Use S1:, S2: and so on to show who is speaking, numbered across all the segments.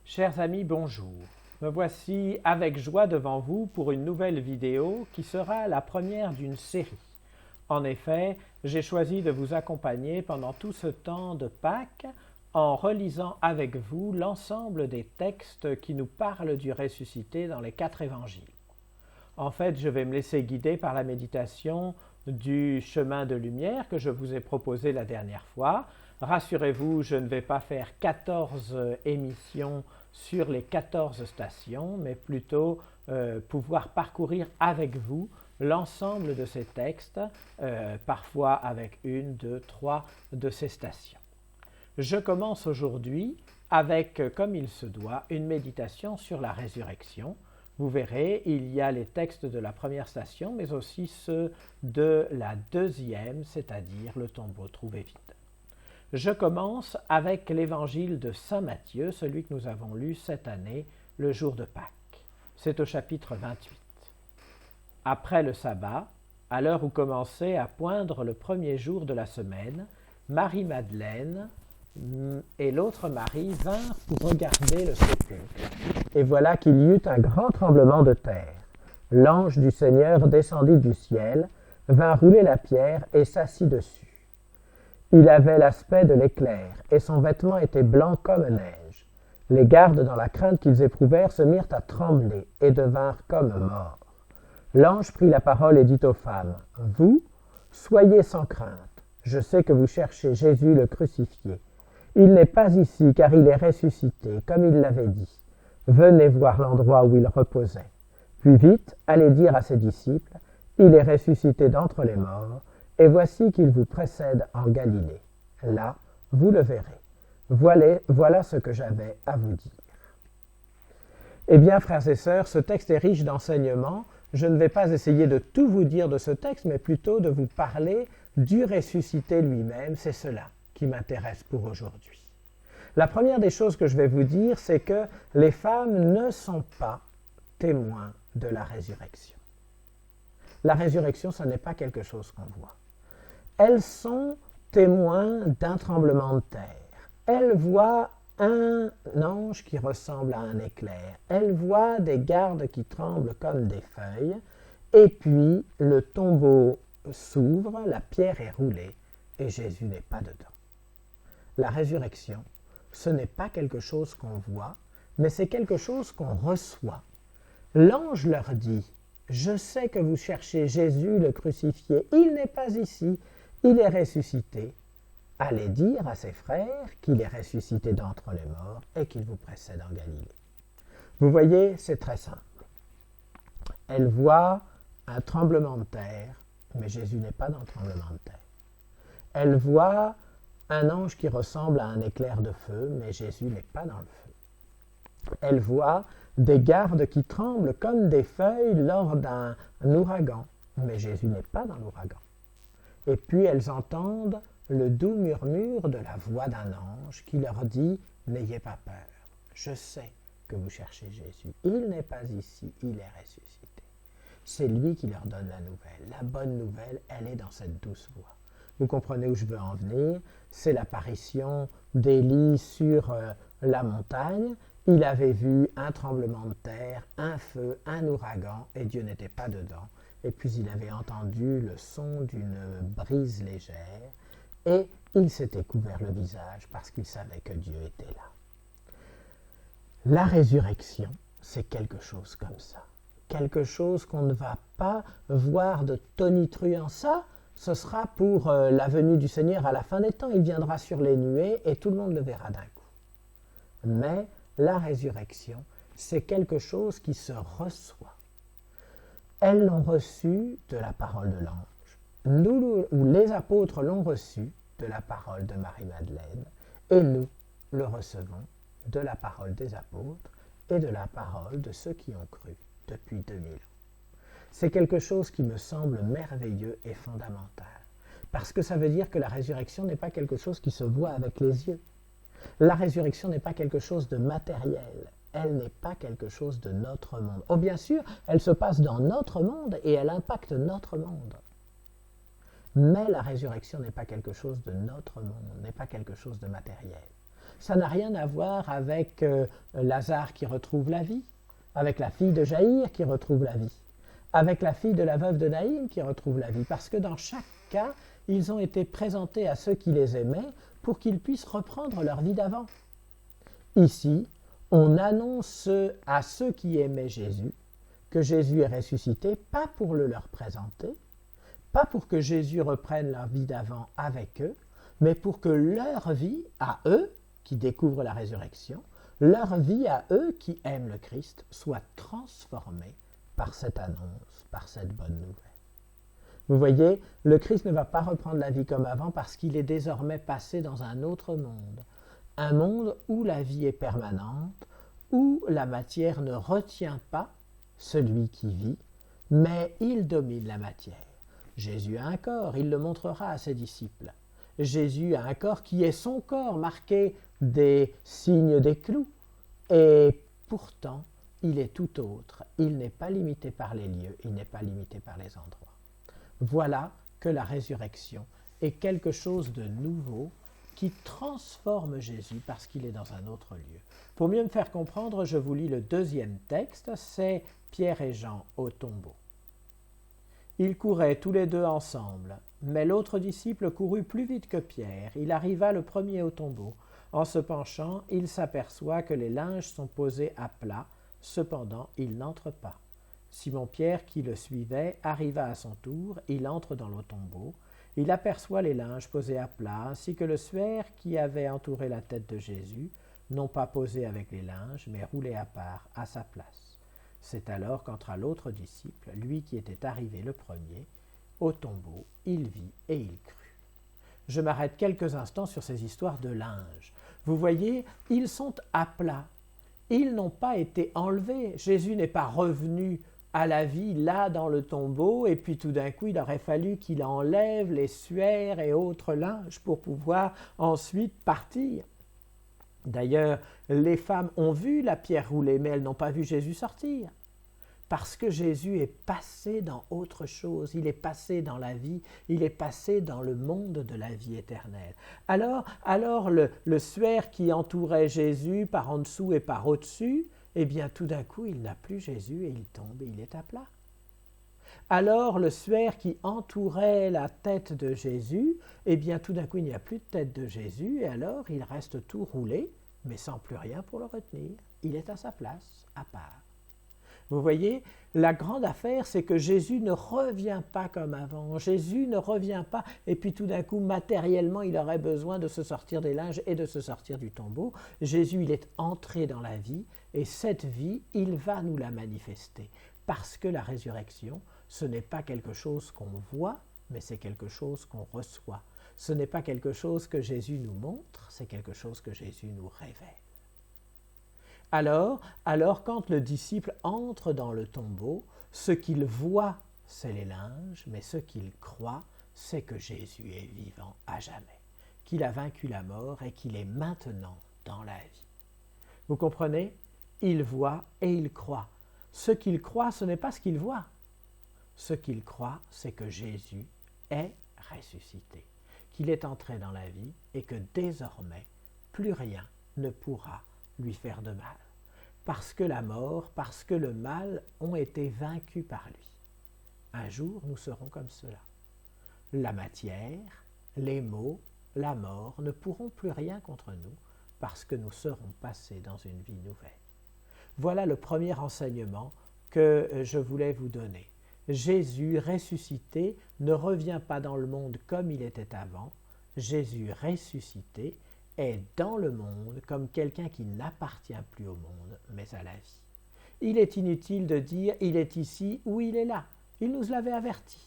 S1: Chers amis, bonjour. Me voici avec joie devant vous pour une nouvelle vidéo qui sera la première d'une série. En effet, j'ai choisi de vous accompagner pendant tout ce temps de Pâques en relisant avec vous l'ensemble des textes qui nous parlent du ressuscité dans les 4 évangiles. En fait, je vais me laisser guider par la méditation du chemin de lumière que je vous ai proposé la dernière fois. Rassurez-vous, je ne vais pas faire 14 émissions sur les 14 stations, mais plutôt pouvoir parcourir avec vous l'ensemble de ces textes, parfois avec 1, 2, 3 de ces stations. Je commence aujourd'hui avec, comme il se doit, une méditation sur la résurrection. Vous verrez, il y a les textes de la première station, mais aussi ceux de la deuxième, c'est-à-dire le tombeau trouvé vide. Je commence avec l'évangile de Saint Matthieu, celui que nous avons lu cette année, le jour de Pâques. C'est au chapitre 28. Après le sabbat, à l'heure où commençait à poindre le premier jour de la semaine, Marie-Madeleine et l'autre Marie vinrent pour regarder le sépulcre. Et voilà qu'il y eut un grand tremblement de terre. L'ange du Seigneur descendit du ciel, vint rouler la pierre et s'assit dessus. Il avait l'aspect de l'éclair, et son vêtement était blanc comme neige. Les gardes, dans la crainte qu'ils éprouvèrent, se mirent à trembler et devinrent comme morts. L'ange prit la parole et dit aux femmes, « Vous, soyez sans crainte. Je sais que vous cherchez Jésus le crucifié. Il n'est pas ici, car il est ressuscité, comme il l'avait dit. Venez voir l'endroit où il reposait. Puis vite, allez dire à ses disciples, il est ressuscité d'entre les morts, et voici qu'il vous précède en Galilée. Là, vous le verrez. Voilà ce que j'avais à vous dire. » Eh bien, frères et sœurs, ce texte est riche d'enseignements. Je ne vais pas essayer de tout vous dire de ce texte, mais plutôt de vous parler du ressuscité lui-même. C'est cela qui m'intéresse pour aujourd'hui. La première des choses que je vais vous dire, c'est que les femmes ne sont pas témoins de la résurrection. La résurrection, ce n'est pas quelque chose qu'on voit. Elles sont témoins d'un tremblement de terre. Elles voient un ange qui ressemble à un éclair. Elles voient des gardes qui tremblent comme des feuilles. Et puis, le tombeau s'ouvre, la pierre est roulée et Jésus n'est pas dedans. La résurrection, ce n'est pas quelque chose qu'on voit, mais c'est quelque chose qu'on reçoit. L'ange leur dit, « Je sais que vous cherchez Jésus le crucifié. Il n'est pas ici. Il est ressuscité. Allez dire à ses frères qu'il est ressuscité d'entre les morts et qu'il vous précède en Galilée. » Vous voyez, c'est très simple. Elle voit un tremblement de terre, mais Jésus n'est pas dans le tremblement de terre. Elle voit un ange qui ressemble à un éclair de feu, mais Jésus n'est pas dans le feu. Elle voit des gardes qui tremblent comme des feuilles lors d'un ouragan, mais Jésus n'est pas dans l'ouragan. Et puis elles entendent le doux murmure de la voix d'un ange qui leur dit « N'ayez pas peur, je sais que vous cherchez Jésus. Il n'est pas ici, il est ressuscité. » C'est lui qui leur donne la nouvelle. La bonne nouvelle, elle est dans cette douce voix. Vous comprenez où je veux en venir? C'est l'apparition d'Élie sur la montagne. Il avait vu un tremblement de terre, un feu, un ouragan, et Dieu n'était pas dedans. Et puis il avait entendu le son d'une brise légère, et il s'était couvert le visage parce qu'il savait que Dieu était là. La résurrection, c'est quelque chose comme ça. Quelque chose qu'on ne va pas voir de tonitruant. Ça, ce sera pour la venue du Seigneur à la fin des temps. Il viendra sur les nuées et tout le monde le verra d'un coup. Mais la résurrection, c'est quelque chose qui se reçoit. Elles l'ont reçu de la parole de l'ange. Nous, ou les apôtres l'ont reçu de la parole de Marie-Madeleine. Et nous le recevons de la parole des apôtres et de la parole de ceux qui ont cru depuis 2000 ans. C'est quelque chose qui me semble merveilleux et fondamental. Parce que ça veut dire que la résurrection n'est pas quelque chose qui se voit avec les yeux. La résurrection n'est pas quelque chose de matériel. Elle n'est pas quelque chose de notre monde. Oh, bien sûr, elle se passe dans notre monde et elle impacte notre monde. Mais la résurrection n'est pas quelque chose de notre monde, n'est pas quelque chose de matériel. Ça n'a rien à voir avec Lazare qui retrouve la vie, avec la fille de Jaïr qui retrouve la vie, avec la fille de la veuve de Naïm qui retrouve la vie, parce que dans chaque cas, ils ont été présentés à ceux qui les aimaient pour qu'ils puissent reprendre leur vie d'avant. Ici, on annonce à ceux qui aimaient Jésus que Jésus est ressuscité, pas pour le leur présenter, pas pour que Jésus reprenne leur vie d'avant avec eux, mais pour que leur vie à eux, qui découvrent la résurrection, leur vie à eux qui aiment le Christ, soit transformée par cette annonce, par cette bonne nouvelle. Vous voyez, le Christ ne va pas reprendre la vie comme avant parce qu'il est désormais passé dans un autre monde. Un monde où la vie est permanente, où la matière ne retient pas celui qui vit, mais il domine la matière. Jésus a un corps, il le montrera à ses disciples. Jésus a un corps qui est son corps, marqué des signes des clous. Et pourtant, il est tout autre. Il n'est pas limité par les lieux, il n'est pas limité par les endroits. Voilà que la résurrection est quelque chose de nouveau qui transforme Jésus parce qu'il est dans un autre lieu. Pour mieux me faire comprendre, je vous lis le deuxième texte, c'est Pierre et Jean au tombeau. Ils couraient tous les deux ensemble, mais l'autre disciple courut plus vite que Pierre. Il arriva le premier au tombeau. En se penchant, il s'aperçoit que les linges sont posés à plat, cependant il n'entre pas. Simon-Pierre, qui le suivait, arriva à son tour, il entre dans le tombeau. Il aperçoit les linges posés à plat, ainsi que le suaire qui avait entouré la tête de Jésus, non pas posé avec les linges, mais roulé à part, à sa place. C'est alors qu'entra l'autre disciple, lui qui était arrivé le premier, au tombeau, il vit et il crut. Je m'arrête quelques instants sur ces histoires de linges. Vous voyez, ils sont à plat. Ils n'ont pas été enlevés. Jésus n'est pas revenu à la vie là dans le tombeau et puis tout d'un coup il aurait fallu qu'il enlève les suaires et autres linges pour pouvoir ensuite partir. D'ailleurs, les femmes ont vu la pierre rouler, mais elles n'ont pas vu Jésus sortir. Parce que Jésus est passé dans autre chose, il est passé dans la vie, il est passé dans le monde de la vie éternelle. Alors le suaire qui entourait Jésus par en dessous et par au-dessus, eh bien tout d'un coup il n'a plus Jésus et il tombe et il est à plat. Alors le suaire qui entourait la tête de Jésus, eh bien tout d'un coup il n'y a plus de tête de Jésus et alors il reste tout roulé, mais sans plus rien pour le retenir. Il est à sa place, à part. Vous voyez, la grande affaire, c'est que Jésus ne revient pas comme avant. Jésus ne revient pas, et puis tout d'un coup, matériellement, il aurait besoin de se sortir des linges et de se sortir du tombeau. Jésus, il est entré dans la vie, et cette vie, il va nous la manifester. Parce que la résurrection, ce n'est pas quelque chose qu'on voit, mais c'est quelque chose qu'on reçoit. Ce n'est pas quelque chose que Jésus nous montre, c'est quelque chose que Jésus nous révèle. Alors, quand le disciple entre dans le tombeau, ce qu'il voit, c'est les linges, mais ce qu'il croit, c'est que Jésus est vivant à jamais, qu'il a vaincu la mort et qu'il est maintenant dans la vie. Vous comprenez? Il voit et il croit. Ce qu'il croit, ce n'est pas ce qu'il voit. Ce qu'il croit, c'est que Jésus est ressuscité, qu'il est entré dans la vie et que désormais, plus rien ne pourra lui faire de mal. Parce que la mort, parce que le mal ont été vaincus par lui. Un jour, nous serons comme cela. La matière, les maux, la mort ne pourront plus rien contre nous parce que nous serons passés dans une vie nouvelle. Voilà le premier enseignement que je voulais vous donner. Jésus ressuscité ne revient pas dans le monde comme il était avant. Jésus ressuscité est dans le monde comme quelqu'un qui n'appartient plus au monde, mais à la vie. Il est inutile de dire « il est ici » ou « il est là ». Il nous l'avait averti.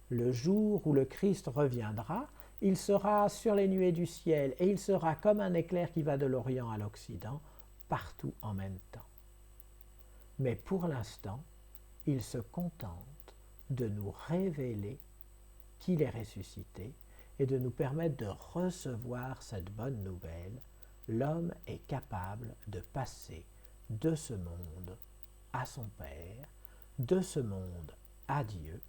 S1: Le jour où le Christ reviendra, il sera sur les nuées du ciel et il sera comme un éclair qui va de l'Orient à l'Occident, partout en même temps. Mais pour l'instant, il se contente de nous révéler qu'il est ressuscité et de nous permettre de recevoir cette bonne nouvelle. L'homme est capable de passer de ce monde à son Père, de ce monde à Dieu.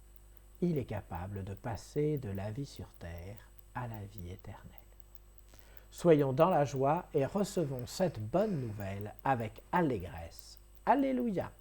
S1: Il est capable de passer de la vie sur terre à la vie éternelle. Soyons dans la joie et recevons cette bonne nouvelle avec allégresse. Alléluia!